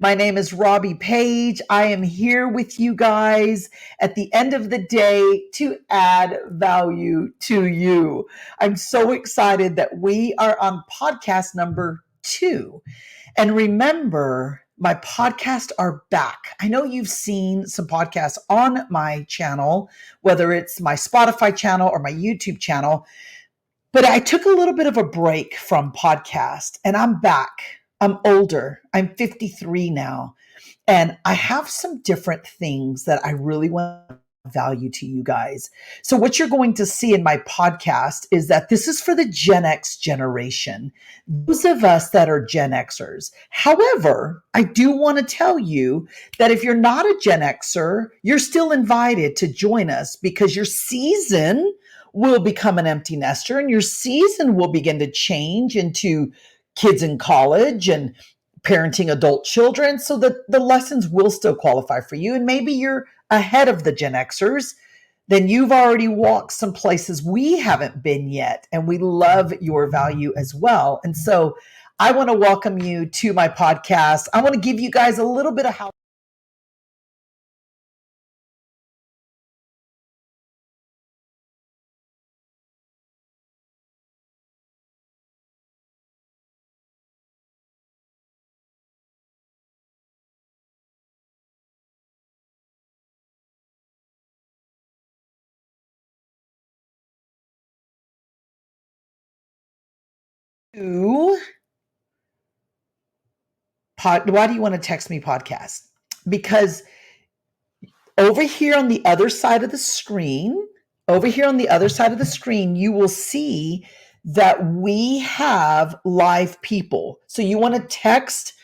My name is Robbie Page. I am here with you guys at the end of the day to add value to you. I'm so excited that we are on podcast number 2. And remember, my podcasts are back. I know you've seen some podcasts on my channel, whether it's my Spotify channel or my YouTube channel, but I took a little bit of a break from podcast and I'm back. I'm older. I'm 53 now. And I have some different things that I really want to value to you guys. So, what you're going to see in my podcast is that this is for the Gen X generation, those of us that are Gen Xers. However, I do want to tell you that if you're not a Gen Xer, you're still invited to join us because your season will become an empty nester and your season will begin to change into kids in college and parenting adult children so that the lessons will still qualify for you. And maybe you're ahead of the Gen Xers, then you've already walked some places we haven't been yet. And we love your value as well. And so I want to welcome you to my podcast. I want to give you guys a little bit of how. Why do you want to text me podcast? Because over here on the other side of the screen, you will see that we have live people. So you want to text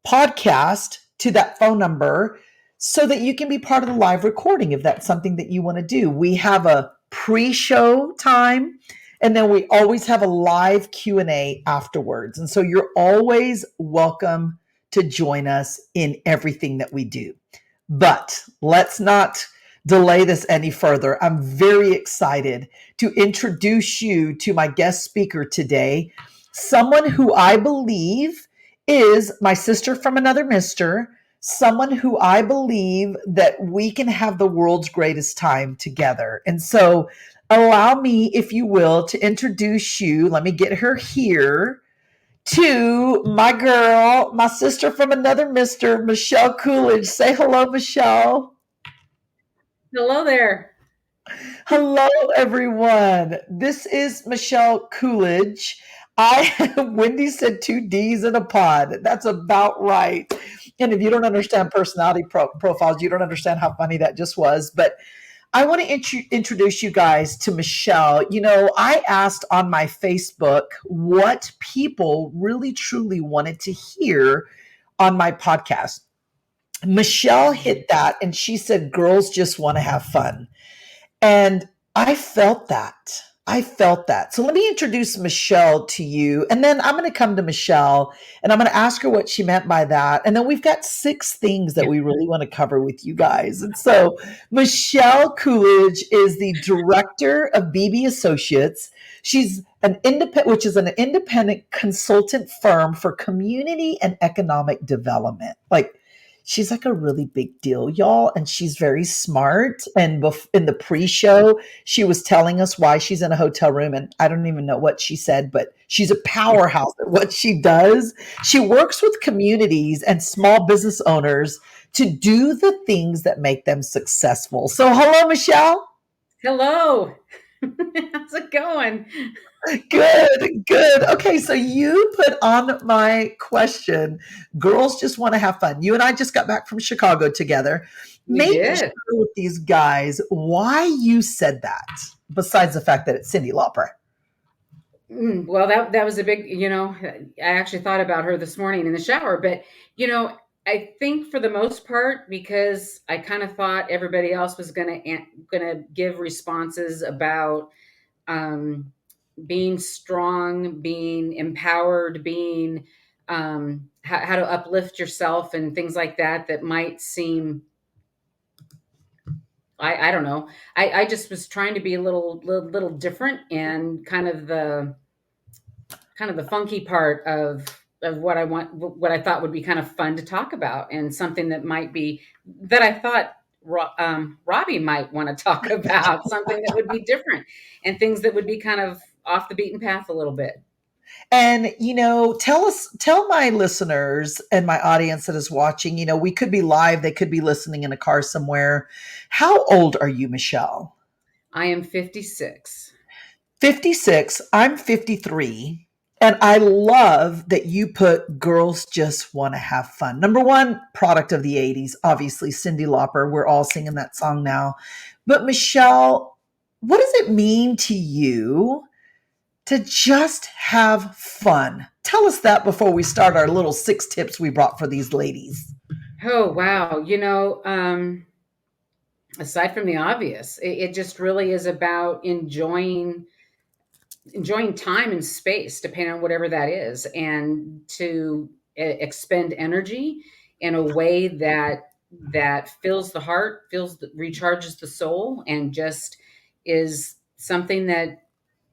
podcast to that phone number so that you can be part of the live recording if that's something that you want to do. We have a pre-show time and then we always have a live Q&A afterwards. And so you're always welcome to join us in everything that we do. But let's not delay this any further. I'm very excited to introduce you to my guest speaker today, someone who I believe is my sister from another mister, someone who I believe that we can have the world's greatest time together. And so allow me, if you will, to introduce you. Let me get her here to my girl, my sister from another mister, Michelle Coolidge. Say hello, Michelle. Hello there. Hello, everyone. This is Michelle Coolidge. Wendy said 2 D's in a pod. That's about right. And if you don't understand personality profiles, you don't understand how funny that just was. But I want to introduce you guys to Michelle. You know, I asked on my Facebook what people really truly wanted to hear on my podcast. Michelle hit that and she said, girls just want to have fun. And I felt that. I felt that. So let me introduce Michelle to you. And then I'm going to come to Michelle and I'm going to ask her what she meant by that. And then we've got 6 things that we really want to cover with you guys. And so Michelle Coolidge is the director of BB Associates. She's an independent, which is an independent consultant firm for community and economic development. Like, she's like a really big deal, y'all, and she's very smart. And in the pre-show, she was telling us why she's in a hotel room, and I don't even know what she said, but she's a powerhouse at what she does. She works with communities and small business owners to do the things that make them successful. So, hello, Michelle. Hello. How's it going? Good, good. Okay, so you put on my question, girls just want to have fun. You and I just got back from Chicago together. We Maybe share did. with these guys why you said that, besides the fact that it's Cyndi Lauper. Well, that was a big, I actually thought about her this morning in the shower, but I think for the most part, because I kind of thought everybody else was gonna give responses about um, being strong, being empowered, being how to uplift yourself and things like that. That might seem I don't know. I just was trying to be a little different and kind of the funky part of of what I thought would be kind of fun to talk about, and something that might be that I thought Robbie might want to talk about, something that would be different, and things that would be kind of off the beaten path a little bit. And, tell my listeners and my audience that is watching, we could be live, they could be listening in a car somewhere. How old are you, Michelle? I am 56. 56. I'm 53. And I love that you put girls just want to have fun. Number one, product of the 80s, obviously, Cyndi Lauper. We're all singing that song now. But Michelle, what does it mean to you to just have fun? Tell us that before we start our little 6 tips we brought for these ladies. Oh wow, aside from the obvious, it just really is about enjoying time and space, depending on whatever that is, and to expend energy in a way that fills the heart, recharges the soul, and just is something that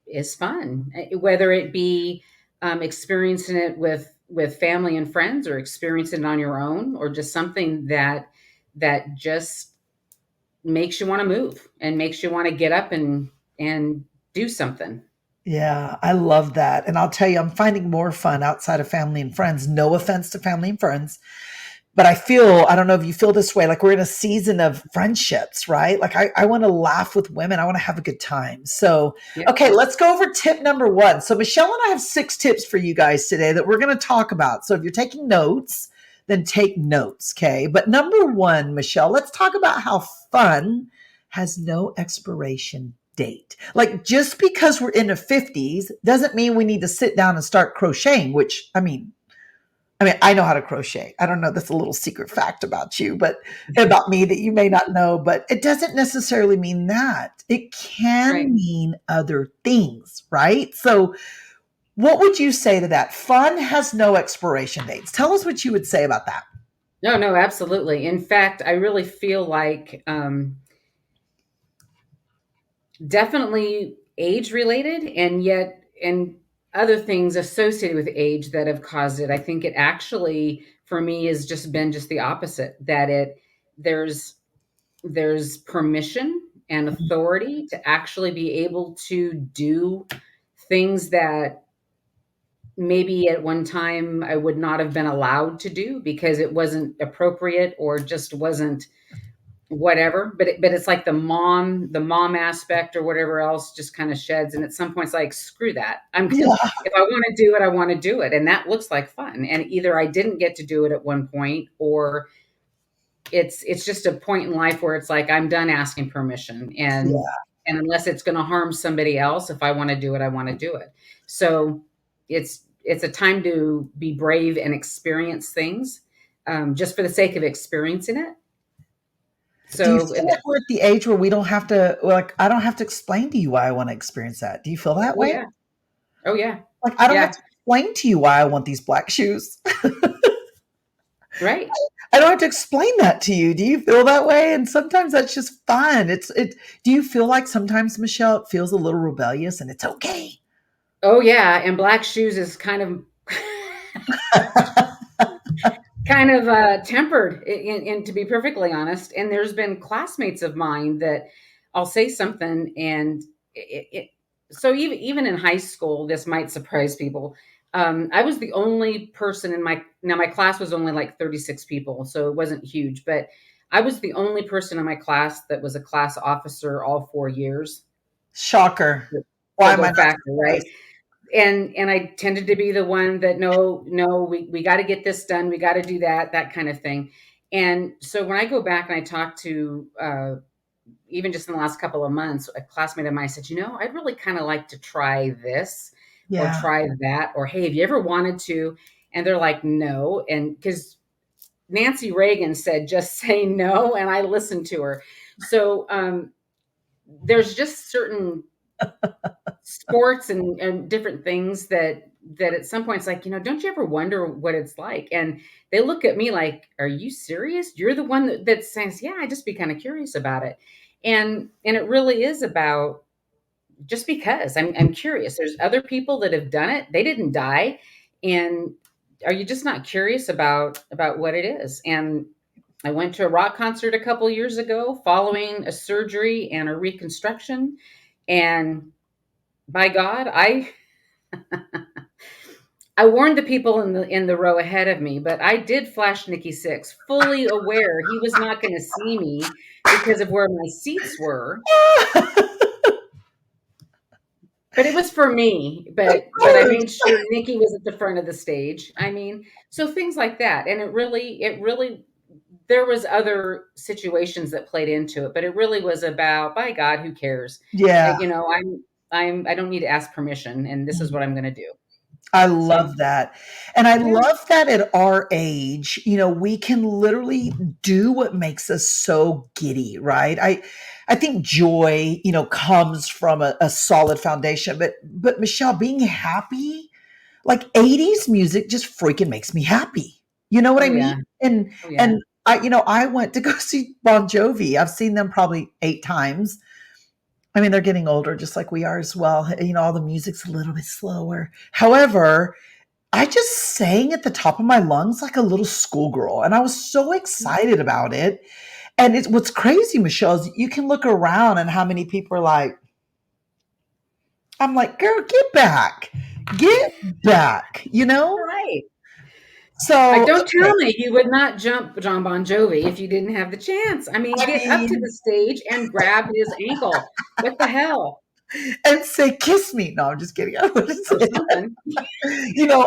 is fun, whether it be experiencing it with family and friends, or experiencing it on your own, or just something that just makes you want to move and makes you want to get up and do something. Yeah, I love that. And I'll tell you, I'm finding more fun outside of family and friends. No offense to family and friends, but I don't know if you feel this way, like we're in a season of friendships, right? Like I want to laugh with women. I want to have a good time. So, Yeah. okay, let's go over tip number one. So Michelle and I have 6 tips for you guys today that we're going to talk about. So if you're taking notes, then take notes. Okay. But number one, Michelle, let's talk about how fun has no expiration date. Like just because we're in the 50s doesn't mean we need to sit down and start crocheting, which I mean, I know how to crochet. I don't know. That's a little secret fact about you, but about me that you may not know, but it doesn't necessarily mean that. It Right. can mean other things, right? So, what would you say to that? Fun has no expiration dates. Tell us what you would say about that. No, no, absolutely. In fact, I really feel like definitely age related, and yet and other things associated with age that have caused it. I think it actually for me has just been just the opposite, that it there's there's permission and authority to actually be able to do things that maybe at one time I would not have been allowed to do because it wasn't appropriate or just wasn't whatever. But it's like the mom aspect or whatever else just kind of sheds, and at some point it's like, screw that. Yeah. If I want to do it, I want to do it, and that looks like fun. And either I didn't get to do it at one point, or it's just a point in life where it's like I'm done asking permission, Yeah. and unless it's going to harm somebody else, if I want to do it, I want to do it. So it's a time to be brave and experience things, just for the sake of experiencing it. Do you So feel like we're at the age where we don't have to, like, I don't have to explain to you why I want to experience that? Do you feel that oh way? yeah, oh yeah, Like, I don't have yeah, to explain to you why I want these black shoes. right. I don't have to explain that to you. Do you feel that way? And sometimes that's just fun. Do you feel like sometimes, Michelle, it feels a little rebellious and it's okay? Oh yeah, and black shoes is kind of tempered, to be perfectly honest. And there's been classmates of mine that I'll say something, and so even in high school, this might surprise people. I was the only person in my class was only like 36 people, so it wasn't huge, but I was the only person in my class that was a class officer all 4 years. Shocker. Why So am I go not factor, right? surprised? And I tended to be the one that, no, we got to get this done, we got to do that kind of thing. And so when I go back and I talk to even just in the last couple of months, a classmate of mine said, I'd really kind of like to try this or Yeah. try that, or hey, have you ever wanted to? And they're like, no. And because Nancy Reagan said, just say no, and I listened to her. So there's just certain sports and different things that at some point it's like, don't you ever wonder what it's like? And they look at me like, are you serious? You're the one that says, yeah, I just be kind of curious about it. And it really is about, just because I'm curious. There's other people that have done it, they didn't die, and are you just not curious about what it is? And I went to a rock concert a couple years ago following a surgery and a reconstruction, and by God, I warned the people in the row ahead of me, but I did flash Nikki Six, fully aware he was not going to see me because of where my seats were. But it was for me. Of But I made course. sure Nikki was at the front of the stage. I mean, so things like that, and it really there was other situations that played into it, but it really was about, by God, who cares? Yeah. You know, I don't need to ask permission, and this is what I'm going to do. I So love that. And I yeah, love that at our age, we can literally do what makes us so giddy, right? I think joy, comes from a solid foundation. But Michelle, being happy, like 80s music just freaking makes me happy. You know what I oh mean? yeah, And oh yeah, and I went to go see Bon Jovi. I've seen them probably 8 times. I mean, they're getting older just like we are as well. All the music's a little bit slower. However, I just sang at the top of my lungs like a little schoolgirl, and I was so excited about it. And it's what's crazy, Michelle, is you can look around and how many people are like, I'm like, girl, get back, you know? right. Like, So, don't okay, tell me you would not jump John Bon Jovi if you didn't have the chance. I mean, I get up to mean, the stage and grab his ankle. What the hell? and say, kiss me. No, I'm just kidding. I wouldn't Or say something.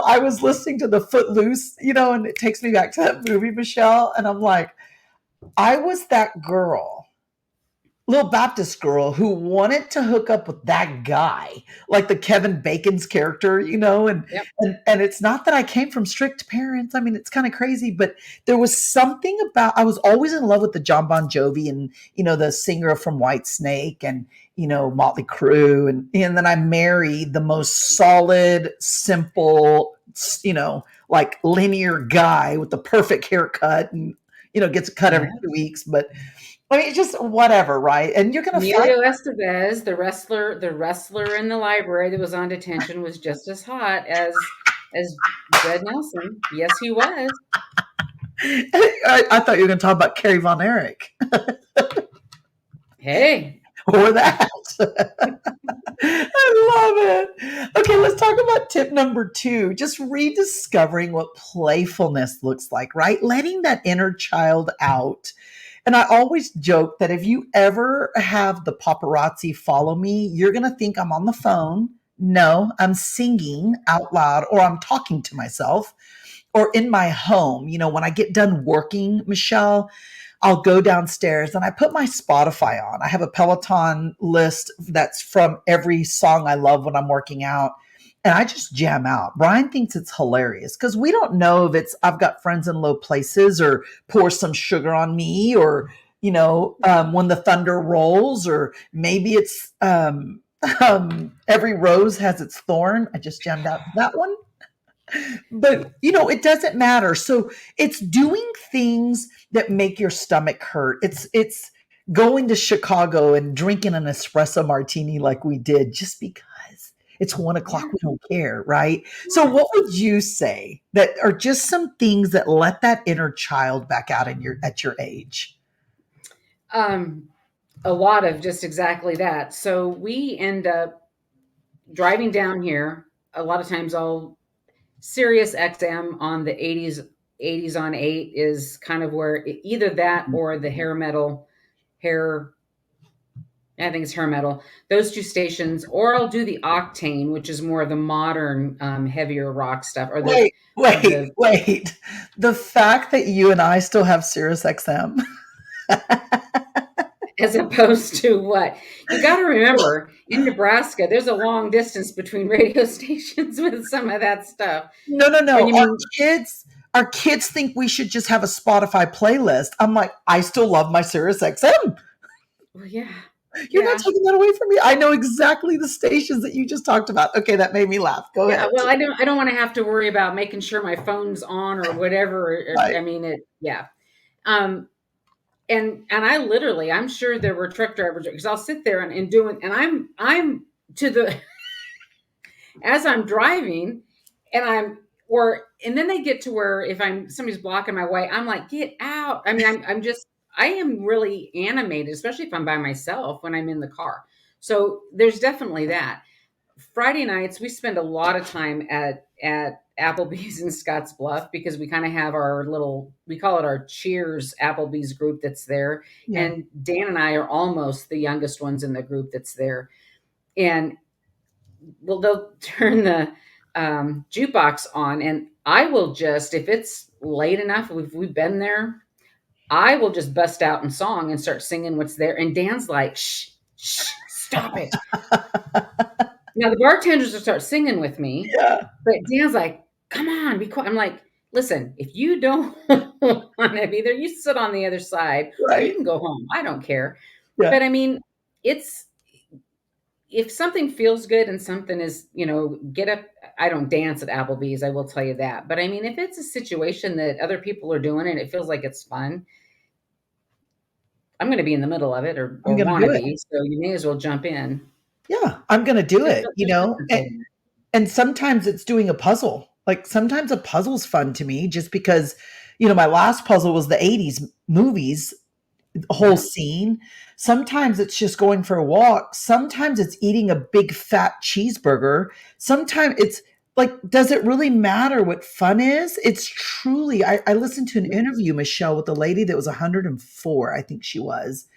I was listening to the Footloose, and it takes me back to that movie, Michelle. And I'm like, I was that girl, little Baptist girl who wanted to hook up with that guy, like the Kevin Bacon's character, Yep. and it's not that I came from strict parents. I mean, it's kind of crazy, but there was something about I was always in love with the John Bon Jovi and the singer from White Snake and Motley Crue, and then I married the most solid, simple, like linear guy with the perfect haircut and gets a cut every Yeah. 2 weeks, but I mean, it's just whatever, right? And you're gonna find Emilio Estevez, the wrestler in the library that was on detention, was just as hot as Judd Nelson. Yes, he was. I thought you were gonna talk about Carrie Von Erich Hey, or that. I love it. Okay, let's talk about tip number 2. Just rediscovering what playfulness looks like, right? Letting that inner child out. And I always joke that if you ever have the paparazzi follow me, you're gonna think I'm on the phone. No, I'm singing out loud or I'm talking to myself or in my home. When I get done working, Michelle, I'll go downstairs and I put my Spotify on. I have a Peloton list that's from every song I love when I'm working out. And I just jam out. Brian thinks it's hilarious because we don't know if it's I've got friends in low places or pour some sugar on me or, when the thunder rolls or maybe it's every rose has its thorn. I just jammed out that one, but it doesn't matter. So it's doing things that make your stomach hurt. It's going to Chicago and drinking an espresso martini like we did just because it's 1 o'clock. yeah. We don't care, right? So what would you say that are just some things that let that inner child back out at your age? Um, a lot of just exactly that. So we end up driving down here. A lot of times I'll Sirius XM on the 80s on 8 is kind of where either that or the hair metal hair I think it's hair metal. Those two stations, or I'll do the Octane, which is more of the modern, heavier rock stuff, Wait, or the wait. The fact that you and I still have Sirius XM. as opposed to what you got to remember in Nebraska, there's a long distance between radio stations with some of that stuff. No, no, When no. you mean, Our kids think we should just have a Spotify playlist. I'm like, I still love my Sirius XM. well, yeah, You're not yeah, taking that away from me. I know exactly the stations that you just talked about. Okay, that made me laugh. Go yeah. ahead. Well, I don't want to have to worry about making sure my phone's on or whatever. Right. I mean, yeah. Um, and I literally, I'm sure there were truck drivers because I'll sit there and doing, and I'm to the as I'm driving, and or and then they get to where if I'm somebody's blocking my way, I'm like, get out. I mean, I'm just I am really animated, especially if I'm by myself when I'm in the car. So there's definitely that. Friday nights we spend a lot of time at Applebee's in Scotts Bluff because we kind of have our little, we call it our Cheers Applebee's group that's there, Yeah. and Dan and I are almost the youngest ones in the group that's there. And well, they'll turn the jukebox on, and I will just, if it's late enough, if we've been there, I will just bust out in song and start singing what's there. And Dan's like, shh, shh, stop it. Now the bartenders will start singing with me, Yeah. but Dan's like, come on, be quiet. I'm like, listen, if you don't want to be there, you sit on the other side or you Right. can go home. I don't care. Yeah. But I mean, it's, if something feels good and something is, get up. I don't dance at Applebee's, I will tell you that. But I mean, if it's a situation that other people are doing and it feels like it's fun, I'm going to be in the middle of it, I'm or gonna want do to it. be. So you may as well jump in. Yeah, I'm gonna do There's, it, there's nothing to it. and sometimes it's doing a puzzle. Like sometimes a puzzle's fun to me just because, my last puzzle was the 80s movies, a whole Yeah. scene. Sometimes it's just going for a walk. Sometimes it's eating a big fat cheeseburger. Sometimes it's like, does it really matter what fun is? It's truly, I listened to an interview, Michelle, with a lady that was 104, I think she was.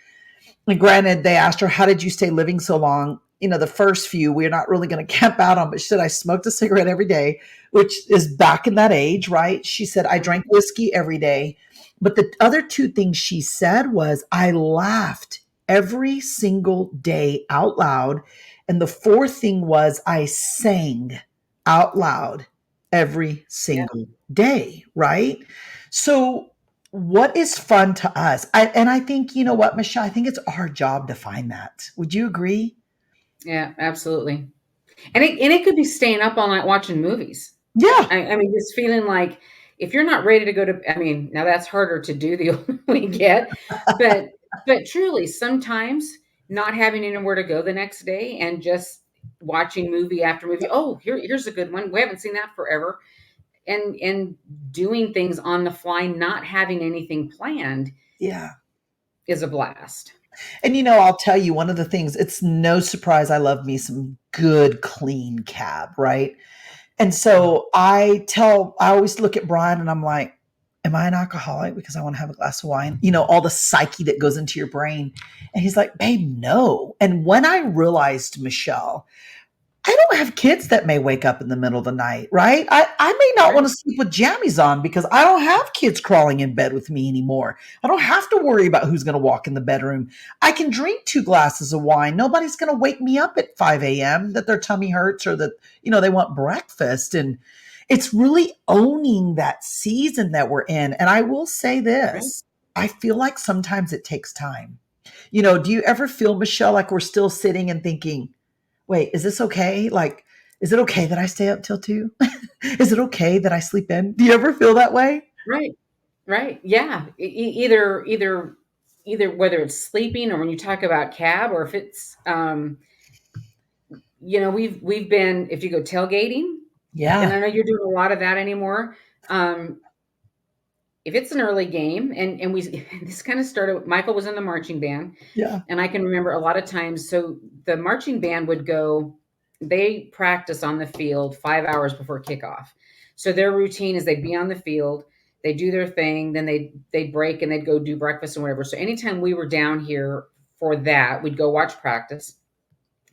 And granted, they asked her, how did you stay living so long? The first few we're not really going to camp out on, but she said, I smoked a cigarette every day, which is back in that age, right? She said, I drank whiskey every day. But the other two things she said was, I laughed every single day out loud. And the fourth thing was, I sang out loud every Yeah. single day, right? So what is fun to us? And I think, you know what, Michelle, I think it's our job to find that. Would you agree? Yeah, absolutely. And it could be staying up all night watching movies. Yeah. I mean, just feeling like if you're not ready to go to, I mean, now that's harder to do the older we get, but truly sometimes not having anywhere to go the next day and just watching movie after movie. Oh, here's a good one. We haven't seen that forever. And doing things on the fly, not having anything planned Yeah. is a blast. And I'll tell you one of the things, it's no surprise I love me some good clean cab, right? And so I always look at Brian and I'm like, am I an alcoholic because I want to have a glass of wine? All the psyche that goes into your brain. And he's like, babe, no. And when I realized, Michelle, I don't have kids that may wake up in the middle of the night, right? I may not want Right. to sleep with jammies on because I don't have kids crawling in bed with me anymore. I don't have to worry about who's going to walk in the bedroom. I can drink 2 glasses of wine. Nobody's going to wake me up at 5 a.m. that their tummy hurts or that, they want breakfast. And it's really owning that season that we're in. And I will say Right. this, I feel like sometimes it takes time. Do you ever feel, Michelle, like we're still sitting and thinking, wait, is this okay? Like, is it okay that I stay up till 2? Is it okay that I sleep in? Do you ever feel that way? Right. Right. Yeah. Either whether it's sleeping or when you talk about cab, or if it's we've been, if you go tailgating, and Yeah. I know you're doing a lot of that anymore. Um, if it's an early game, and we this kind of started, Michael was in the marching band, Yeah. and I can remember a lot of times. So the marching band would go, they practice on the field 5 hours before kickoff. So their routine is they'd be on the field, they do their thing, then they'd break and they'd go do breakfast and whatever. So anytime we were down here for that, we'd go watch practice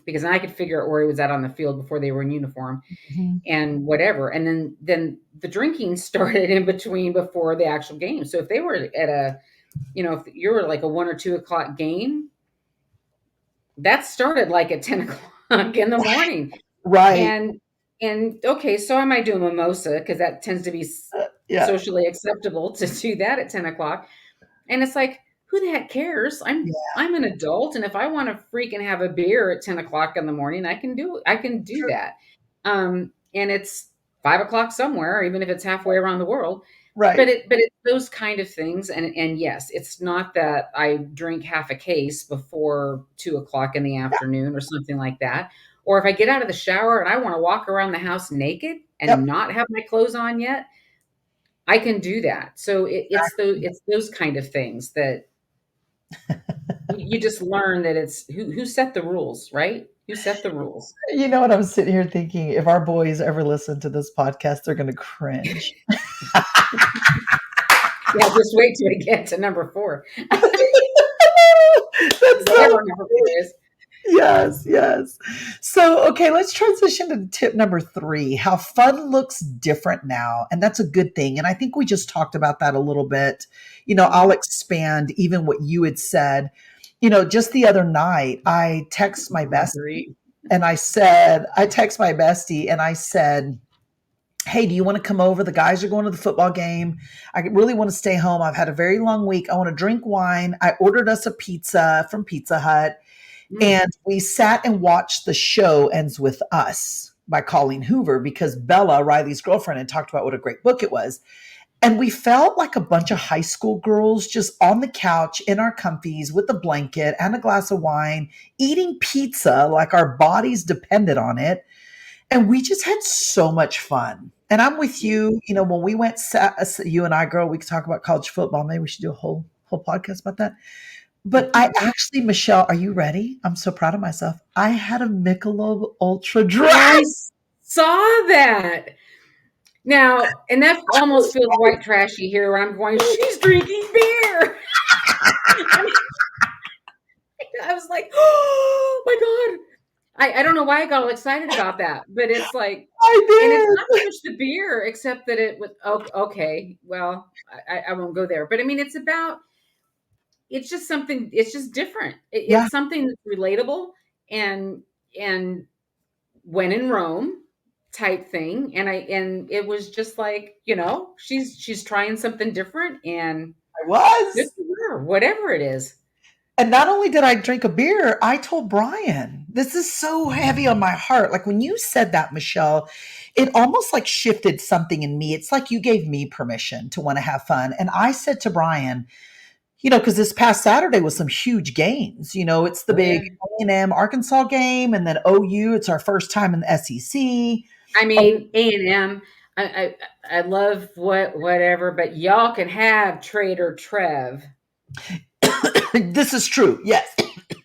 because then I could figure out where he was at on the field before they were in uniform Mhm. and whatever. And then the drinking started in between before the actual game. So if they were at a, if you were like a 1 or 2 o'clock game, that started like at 10 o'clock in the morning. Right. And okay, so I might do a mimosa because that tends to be Yeah. socially acceptable to do that at 10 o'clock. And it's like, who the heck cares? Yeah. I'm an adult, and if I want to freaking have a beer at 10 o'clock in the morning, I can do True. that. And it's 5 o'clock somewhere, even if it's halfway around the world. Right. But it's those kind of things. And yes, it's not that I drink half a case before 2 o'clock in the Yeah. afternoon or something like that. Or if I get out of the shower and I want to walk around the house naked, and Yep. not have my clothes on yet, I can do that. So it's those kind of things that you just learn that it's who set the rules, right? Who set the rules? You know what I'm sitting here thinking? If our boys ever listen to this podcast, they're going to cringe. Yeah, just wait till we get to number 4, That's so whatever number 4 is. yes, yes. So, okay, let's transition to tip number 3, how fun looks different now. And that's a good thing. And I think we just talked about that a little bit. I'll Mhm. expand even what you had said. Just the other night, Agree. I text my bestie and I said, hey, do you want to come over? The guys are going to the football game. I really want to stay home. I've had a very long week. I want to drink wine. I ordered us a pizza from Pizza Hut. Mm. And we sat and watched The Show Ends With Us by Colleen Hoover because Bella, Riley's girlfriend, had talked about what a great book it was. And we felt like a bunch of high school girls just on the couch in our comfies with a blanket and a glass of wine, eating pizza like our bodies depended on it. And we just had so much fun. And I'm with you. When we went, you and I, girl, we could talk about college football. Maybe we should do a whole podcast about that. But I actually, Michelle, are you ready? I'm so proud of myself. I had a Michelob Ultra I dress. saw that. Now, and that almost feels white trashy here where I'm going, she's drinking beer. I was like, oh my God. I don't know why I got all excited about that, but it's like, I and it's not did. so much the beer, except that it was okay. Well, I won't go there, but I mean, it's just something. It's just different. Yeah. It's something that's relatable and and when in Rome type thing, and it was just like she's trying something different, and I good was. for her, whatever it is. And not only did I drink a beer, I told Brian, this is so heavy on my heart. Like when you said that, Michelle, it almost like shifted something in me. It's like you gave me permission to want to have fun. And I said to Brian, because this past Saturday was some huge games. It's the Oh big yeah. A&M Arkansas game, and then OU. It's our first time in the SEC. I Oh, mean, A&M, I love whatever, but y'all can have Trader Trev. this is true. Yes,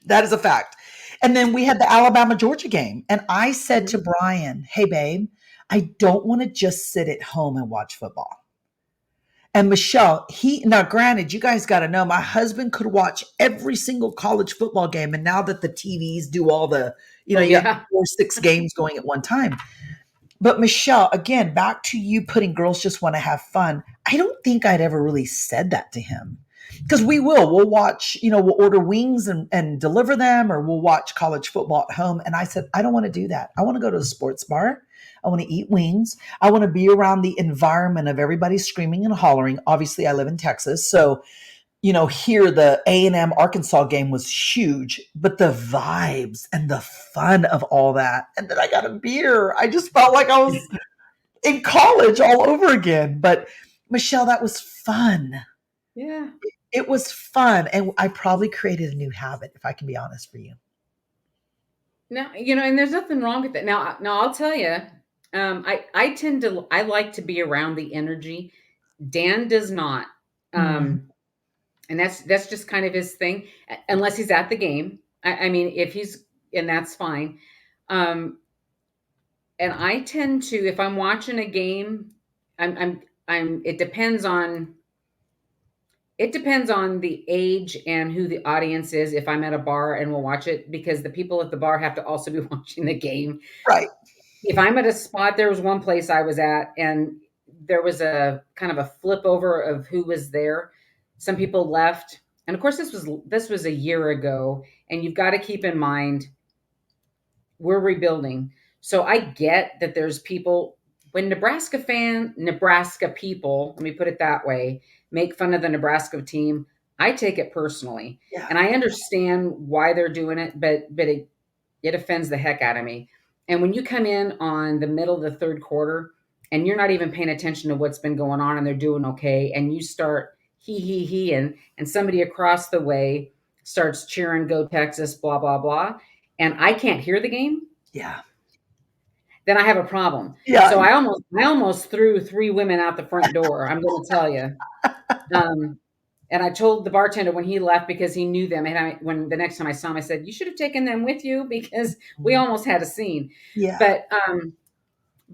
that is a fact. And then we had the Alabama Georgia game, and I said to Mhm. Brian, "Hey, babe, I don't want to just sit at home and watch football." And Michelle, now granted, you guys got to know, my husband could watch every single college football game, and now that the TVs do all the, Oh you got yeah. 4, 6 games going at one time. But Michelle, again, back to you putting girls just want to have fun. I don't think I'd ever really said that to him. Because we'll watch, we'll order wings and deliver them, or we'll watch college football at home. And I said, I don't want to do that. I want to go to a sports bar. I want to eat wings. I want to be around the environment of everybody screaming and hollering. Obviously, I live in Texas. So here the A&M Arkansas game was huge, but the vibes and the fun of all that. And then I got a beer. I just felt like I was in college all over again. But Michelle, that was fun. Yeah. It was fun. And I probably created a new habit, if I can be honest for you. Now, and there's nothing wrong with that. Now I'll tell you, I like to be around the energy. Dan does not, Mhm. and that's just kind of his thing, unless he's at the game. I mean, if he's, and that's fine. Um, and I tend to, if I'm watching a game, I'm. It depends on the age and who the audience is. If I'm at a bar and we'll watch it, because the people at the bar have to also be watching the game. Right. If I'm at a spot, there was one place I was at, and there was a kind of a flip over of who was there. Some people left, and of course, this was a year ago, and you've got to keep in mind we're rebuilding. So I get that there's people when Nebraska people, let me put it that way, make fun of the Nebraska team. I take it personally, Yeah. and I understand why they're doing it, but it offends the heck out of me. And when you come in on the middle of the third quarter and you're not even paying attention to what's been going on and they're doing okay, and you start he and somebody across the way starts cheering, go Texas, blah blah blah, and I can't hear the game, Yeah. then I have a problem. So Yeah. I almost threw 3 women out the front door, I'm gonna tell you. Um, and I told the bartender when he left because he knew them, and when the next time I saw him, I said, "You should have taken them with you because we almost had a scene." Yeah. But,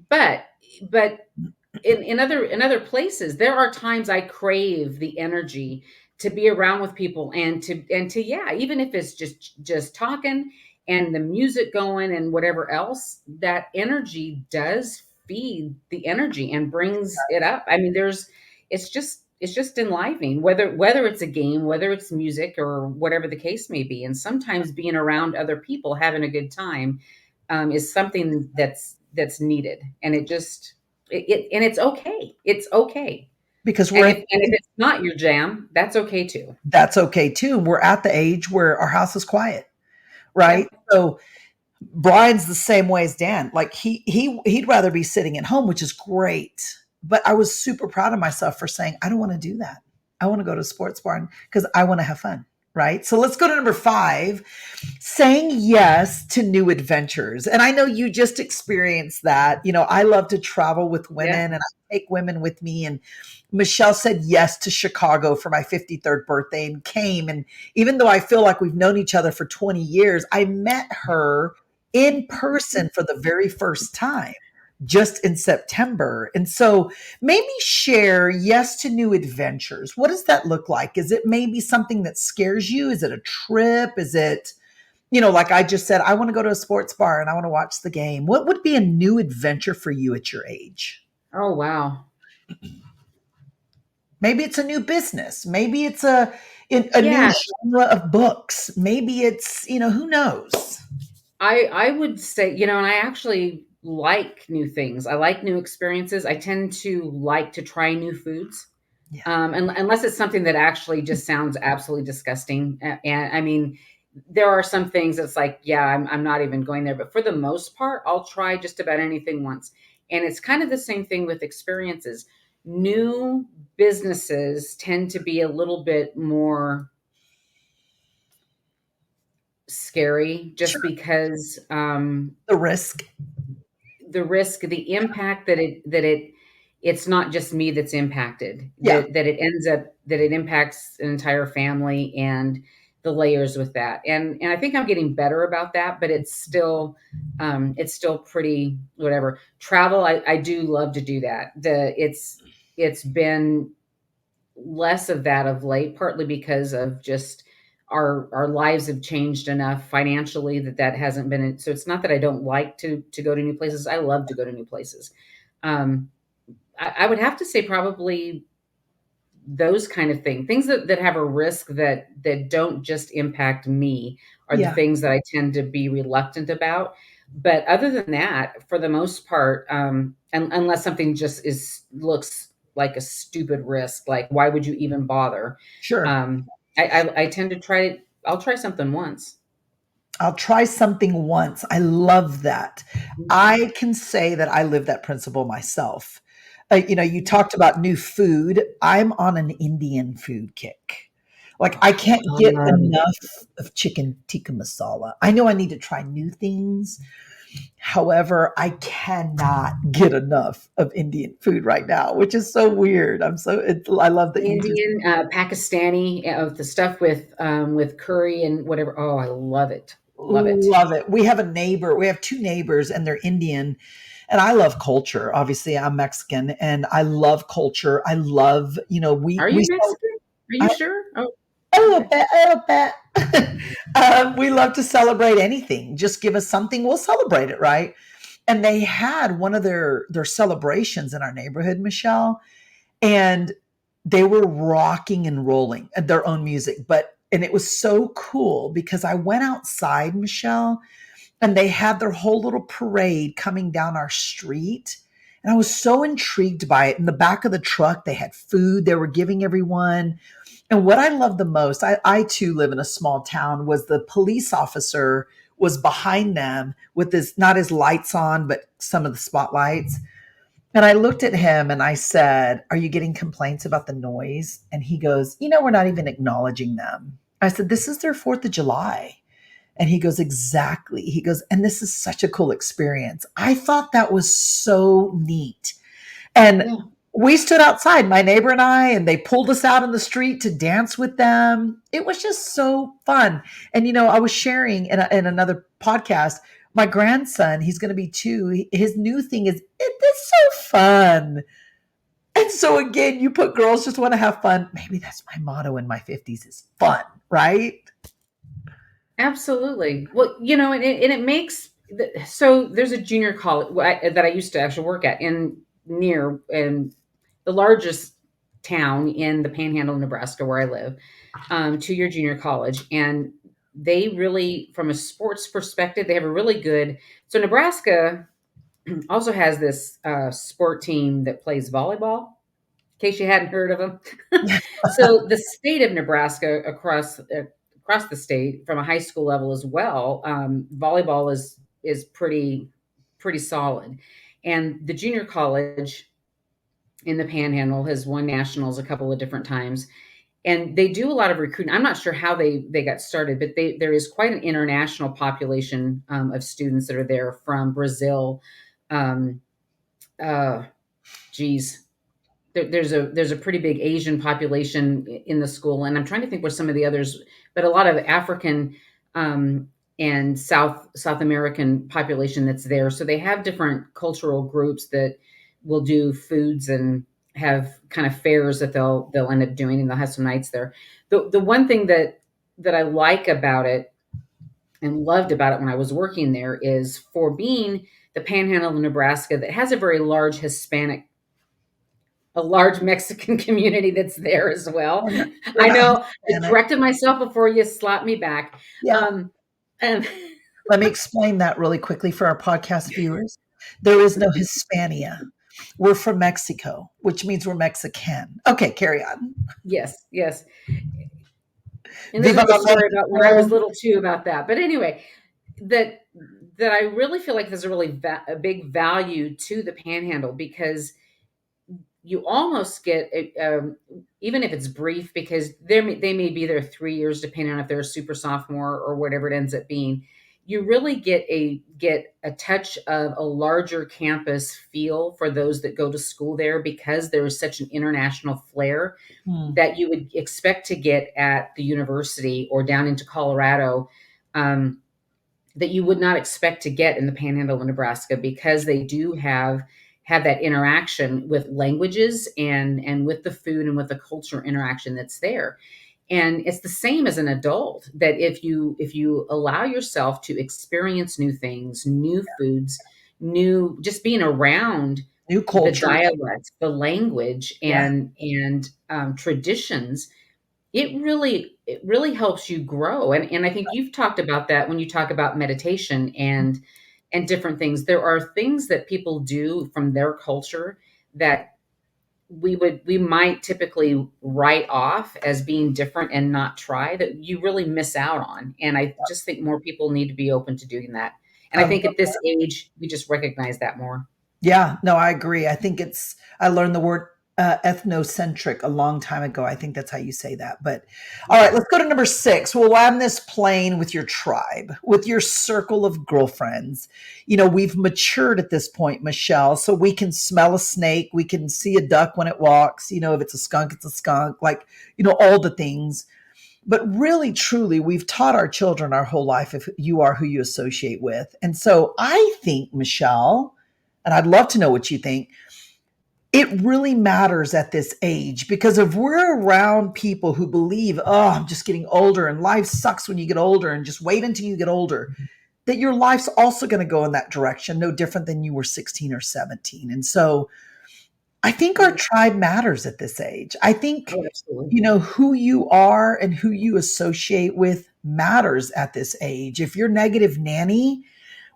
but but in other places, there are times I crave the energy to be around with people and to yeah, even if it's just talking and the music going and whatever else, that energy does feed the energy and brings it up. I mean, it's just enlivening, whether it's a game, whether it's music or whatever the case may be. And sometimes being around other people having a good time is something that's needed, and and it's okay. It's okay. Because And if it's not your jam, that's okay too. that's okay too. We're at the age where our house is quiet, right? Yep. So Brian's the same way as Dan. Like he'd rather be sitting at home, which is great. But I was super proud of myself for saying I don't want to do that. I want to go to a sports bar because I want to have fun. Right. So let's go to number 5, saying yes to new adventures. And I know you just experienced that. I love to travel with Yeah. women and I take women with me. And Michelle said yes to Chicago for my 53rd birthday and came. And even though I feel like we've known each other for 20 years, I met her in person for the very first time just in September. And so maybe share yes to new adventures. What does that look like? Is it maybe something that scares you? Is it a trip? Is it, like I just said, I want to go to a sports bar and I want to watch the game. What would be a new adventure for you at your age? Oh, wow. Maybe it's a new business. Maybe it's a new Yeah. genre of books. Maybe it's, who knows? I would say, and I actually like new things. I like new experiences. I tend to like to try new foods. Yeah, Unless it's something that actually just sounds absolutely disgusting. And I mean, there are some things that's like, yeah, I'm not even going there. But for the most part, I'll try just about anything once. And it's kind of the same thing with experiences. New businesses tend to be a little bit more scary just sure. because The risk. the risk, the impact it's not just me that's impacted, Yeah, that it impacts an entire family and the layers with that. And I think I'm getting better about that, but it's still pretty whatever. Travel, I do love to do that. It's been less of that of late, partly because of just our lives have changed enough financially that hasn't been. So it's not that I don't like to go to new places. I love to go to new places. Um, I would have to say probably those kind of things that have a risk that don't just impact me are the yeah, things that I tend to be reluctant about. But other than that, for the most part, unless something just looks like a stupid risk, like why would you even bother? sure. Um, I tend to try. I'll try something once. I'll try something once. I love that. I can say that I live that principle myself. You talked about new food. I'm on an Indian food kick. Like I can't get Um, enough of chicken tikka masala. I know I need to try new things. However, I cannot get enough of Indian food right now, which is so weird. I love that you just Indian, Pakistani, of the stuff with curry and whatever. Oh, I love it. Love it. love it. We have a neighbor. We have 2 neighbors and they're Indian. And I love culture. Obviously, I'm Mexican and I love culture. I love, Are we you Mexican? Are you I, sure? Oh, oh, a okay. bit, oh, a bit. We love to celebrate anything. Just give us something, we'll celebrate it, right? And they had one of their celebrations in our neighborhood, Michelle, and they were rocking and rolling at their own music. And it was so cool because I went outside, Michelle, and they had their whole little parade coming down our street. And I was so intrigued by it. In the back of the truck, they had food they were giving everyone. And what I love the most, I too live in a small town, was the police officer was behind them with his, not his lights on, but some of the spotlights. And I looked at him and I said, "Are you getting complaints about the noise?" And he goes, "We're not even acknowledging them." I said, "This is their 4th of July." And he goes, exactly. He goes, and this is such a cool experience. I thought that was so neat. And Yeah. we stood outside, my neighbor and I, and they pulled us out in the street to dance with them. It was just so fun. And, I was sharing in another podcast, my grandson, he's going to be 2. His new thing is, it's so fun. And so again, you put girls just want to have fun. Maybe that's my motto in my 50s is fun, right? Absolutely. Well, and it makes so there's a junior college that I used to actually work at in the largest town in the Panhandle of Nebraska where I live, 2-year junior college, and they really, from a sports perspective, they have a really good. So Nebraska also has this sport team that plays volleyball. In case you hadn't heard of them, so the state of Nebraska across the state from a high school level as well, volleyball is pretty solid, and the junior college in the Panhandle has won nationals a couple of different times, and they do a lot of recruiting. I'm not sure how they got started, but there is quite an international population of students that are there from Brazil. Um, uh, geez, there's a pretty big Asian population in the school, and I'm trying to think what some of the others, but a lot of African and South American population that's there. So they have different cultural groups that will do foods and have kind of fairs that they'll end up doing, and they'll have some nights there. The one thing that I like about it and loved about it when I was working there is for being the Panhandle of Nebraska that has a large Mexican community that's there as well. We're I not know I Hispanic. corrected myself before you slapped me back. Yeah. Um, and Let me explain that really quickly for our podcast viewers. There is no Hispania. We're from Mexico, which means we're Mexican. Okay, carry on. yes, yes. And there's a Viva good la story about when I was Mexico. little too about that. But anyway, that that I really feel like there's a big value to the Panhandle because you almost get even if it's brief, because they may be there 3 years depending on if they're a super sophomore or whatever it ends up being. You really get a touch of a larger campus feel for those that go to school there because there is such an international flair Hmm. that you would expect to get at the university or down into Colorado, um, that you would not expect to get in the Panhandle of Nebraska because they do have that interaction with languages and with the food and with the culture interaction that's there. And it's the same as an adult that if you allow yourself to experience new things, new foods, new just being around New the cultures. dialects, the language, Yeah. and traditions, it really helps you grow. And I think you've talked about that when you talk about meditation and different things. There are things that people do from their culture that we might typically write off as being different and not try, that you really miss out on. And I just think more people need to be open to doing that. And I I think at this age, we just recognize that more. Yeah, no, I agree. I learned the word ethnocentric a long time ago. I think that's how you say that. But all Yeah. right, let's go to number 6. We'll land this plane with your tribe, with your circle of girlfriends. We've matured at this point, Michelle, so we can smell a snake. We can see a duck when it walks. If it's a skunk, it's a skunk, like, all the things. But really, truly, we've taught our children our whole life if you are who you associate with. And so I think, Michelle, and I'd love to know what you think, it really matters at this age because if we're around people who believe, oh, I'm just getting older and life sucks when you get older and just wait until you get older, that your life's also going to go in that direction, no different than you were 16 or 17. And so I think our Yeah. tribe matters at this age. I think, Oh, absolutely. who you are and who you associate with matters at this age. If you're negative nanny,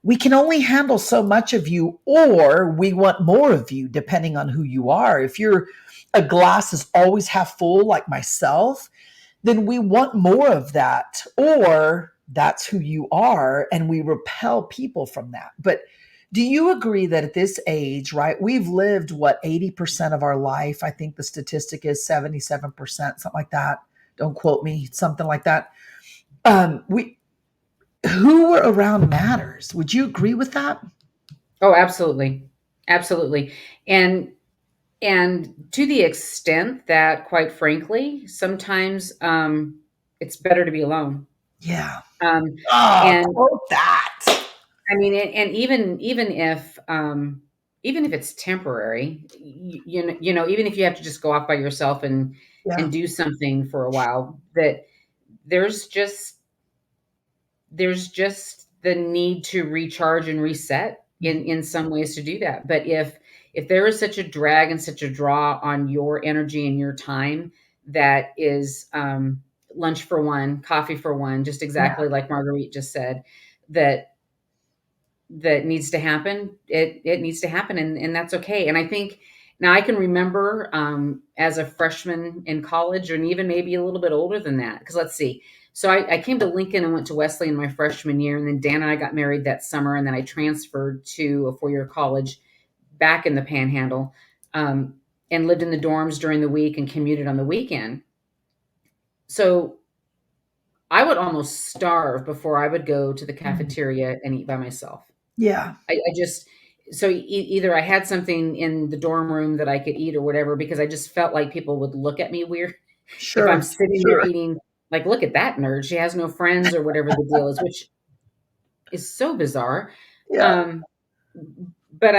we can only handle so much of you, or we want more of you, depending on who you are. If you're a glass is always half full, like myself, then we want more of that, or that's who you are, and we repel people from that. But do you agree that at this age, right, we've lived what, 80% of our life? I think the statistic is 77%, something like that. Don't quote me, something like that. We who we're around matters. Would you agree with that? Oh, absolutely. Absolutely. And and to the extent that, quite frankly, sometimes it's better to be alone. Yeah. Um, Oh, and quote that. I mean, and even if it's temporary, even if you have to just go off by yourself Yeah. and do something for a while, that there's just there's just the need to recharge and reset in some ways to do that. But if there is such a drag and such a draw on your energy and your time, that is lunch for one, coffee for one, just Yeah. exactly like Marguerite just said, that that needs to happen, it needs to happen, and that's okay. And I think now I can remember as a freshman in college, and even maybe a little bit older than that. Because let's see, so I came to Lincoln and went to Wesley in my freshman year, and then Dan and I got married that summer, and then I transferred to a 4-year college back in the Panhandle, um, and lived in the dorms during the week and commuted on the weekend. So I would almost starve before I would go to the Mm. cafeteria and eat by myself. Yeah. I just so either I had something in the dorm room that I could eat or whatever, because I just felt like people would look at me weird if I'm Sure. sitting there Sure. eating, like, "Look at that nerd, she has no friends," or whatever the deal is, which is so bizarre. Yeah. Um, but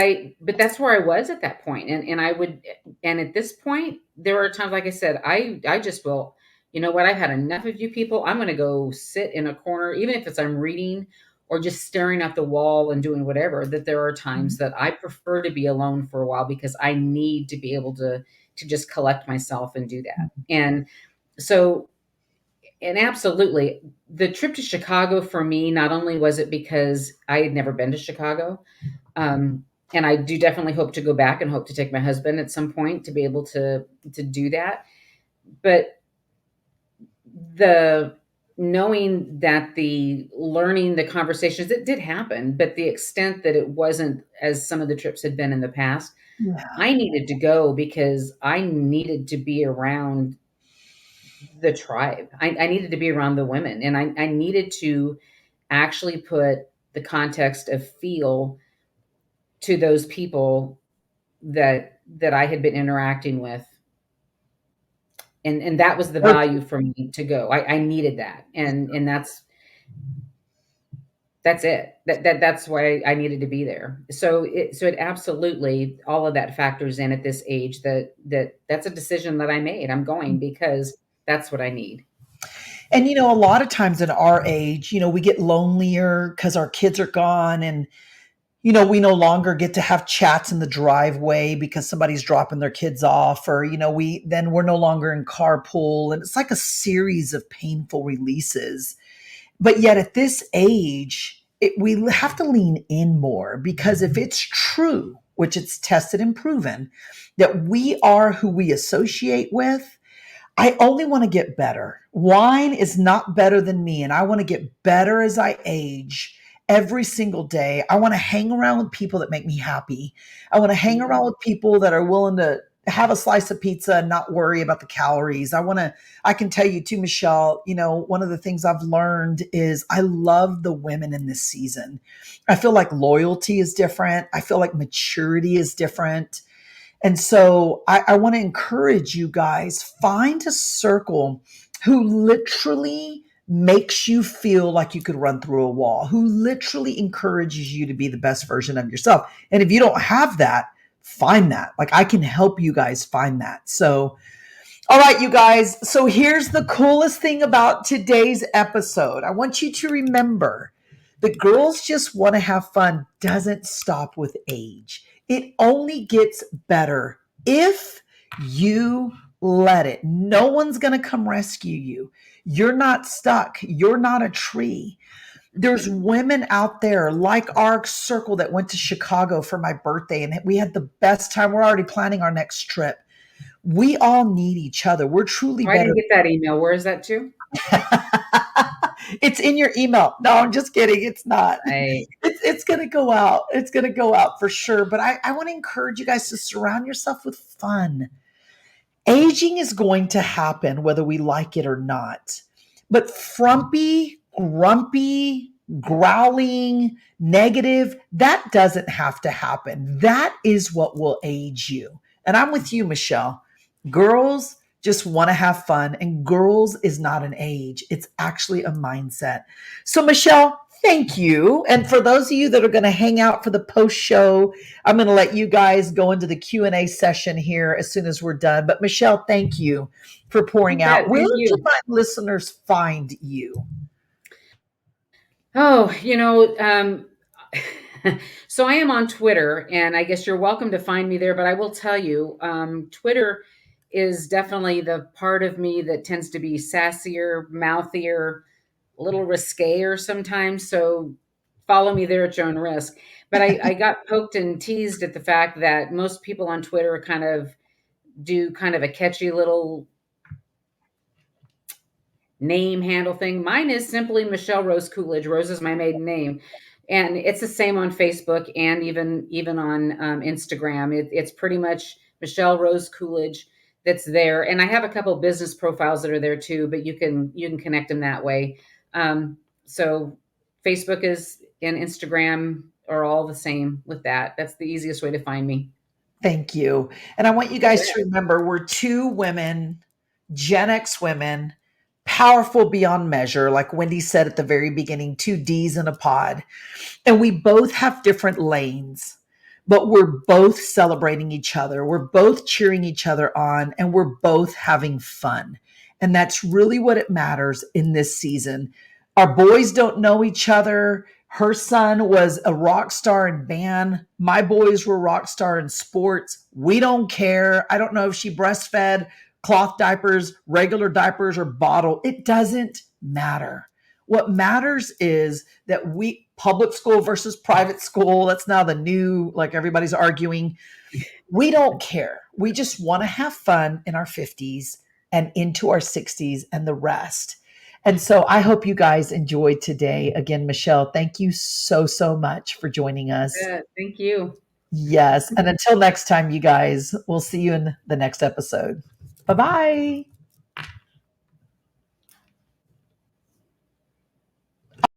that's where I was at that point, and I would, and at this point, there are times, like I said, I just will, you know what, I've had enough of you people. I'm gonna go sit in a corner, even if it's I'm reading or just staring at the wall and doing whatever. That there are times that I prefer to be alone for a while because I need to be able to just collect myself and do that. And so, and absolutely, the trip to Chicago for me, not only was it because I had never been to Chicago, um, and I do definitely hope to go back and hope to take my husband at some point to be able to do that. But the knowing that the learning, the conversations, it did happen, but the extent that it wasn't as some of the trips had been in the past, Yeah. I needed to go because I needed to be around the tribe. I needed to be around the women, and I needed to actually put the context of feel to those people that I had been interacting with, and that was the value for me to go. I needed that, and that's it. That's why I needed to be there. So it absolutely, all of that factors in at this age, that's a decision that I made. I'm going because that's what I need. And a lot of times in our age, we get lonelier because our kids are gone, and we no longer get to have chats in the driveway because somebody's dropping their kids off, or we're no longer in carpool, and it's like a series of painful releases. But yet at this age, we have to lean in more, because if it's true, which it's tested and proven, that we are who we associate with, I only want to get better. Wine is not better than me, and I want to get better as I age every single day. I want to hang around with people that make me happy. I want to hang Mhm. around with people that are willing to have a slice of pizza and not worry about the calories. I can tell you too, Michelle, one of the things I've learned is I love the women in this season. I feel like loyalty is different. I feel like maturity is different. And so I want to encourage you guys, find a circle who literally makes you feel like you could run through a wall, who literally encourages you to be the best version of yourself. And if you don't have that, find that. Like, I can help you guys find that. So, all right, you guys. So here's the coolest thing about today's episode. I want you to remember, the girls just want to have fun doesn't stop with age. It only gets better if you let it. No one's going to come rescue you. You're not stuck. You're not a tree. There's women out there like our circle that went to Chicago for my birthday, and we had the best time. We're already planning our next trip. We all need each other. We're truly Oh, I better. didn't get that email. Where is that to? It's in your email. No, I'm just kidding. It's not. I It's going to go out. It's going to go out for sure. But I want to encourage you guys to surround yourself with fun. Aging is going to happen whether we like it or not. But frumpy, grumpy, growling, negative, that doesn't have to happen. That is what will age you. And I'm with you, Michelle. Girls just want to have fun, and girls is not an age, it's actually a mindset. So, Michelle, thank you. And for those of you that are going to hang out for the post show, I'm going to let you guys go into the Q&A session here as soon as we're done. But Michelle, thank you for You pouring out. bet. Where Thank can you. my listeners find you? Oh, so I am on Twitter, and I guess you're welcome to find me there. But I will tell you, Twitter is definitely the part of me that tends to be sassier, mouthier, a little risque sometimes. So follow me there at your own risk. But I got poked and teased at the fact that most people on Twitter kind of do kind of a catchy little name handle thing. Mine is simply Michelle Rose Coolidge. Rose is my maiden name, and it's the same on Facebook and even on Instagram. It's pretty much Michelle Rose Coolidge that's there, and I have a couple business profiles that are there too. But you can connect them that way. So Facebook is and Instagram are all the same with that. That's the easiest way to find me. Thank you. And I want you You guys bet. to remember we're two women, Gen X women, powerful beyond measure, like Wendy said at the very beginning, two D's in a pod. And we both have different lanes, but we're both celebrating each other. We're both cheering each other on, and we're both having fun. And that's really what it matters in this season. Our boys don't know each other. Her son was a rock star in band. My boys were rock star in sports. We don't care. I don't know if she breastfed, cloth diapers, regular diapers, or bottle. It doesn't matter. What matters is that we public school versus private school, that's now the new, like everybody's arguing. We don't care. We just want to have fun in our 50s and into our 60s and the rest. And so I hope you guys enjoyed today. Again, Michelle, thank you so, so much for joining us. Thank you. Yes. And until next time, you guys, we'll see you in the next episode. Bye bye.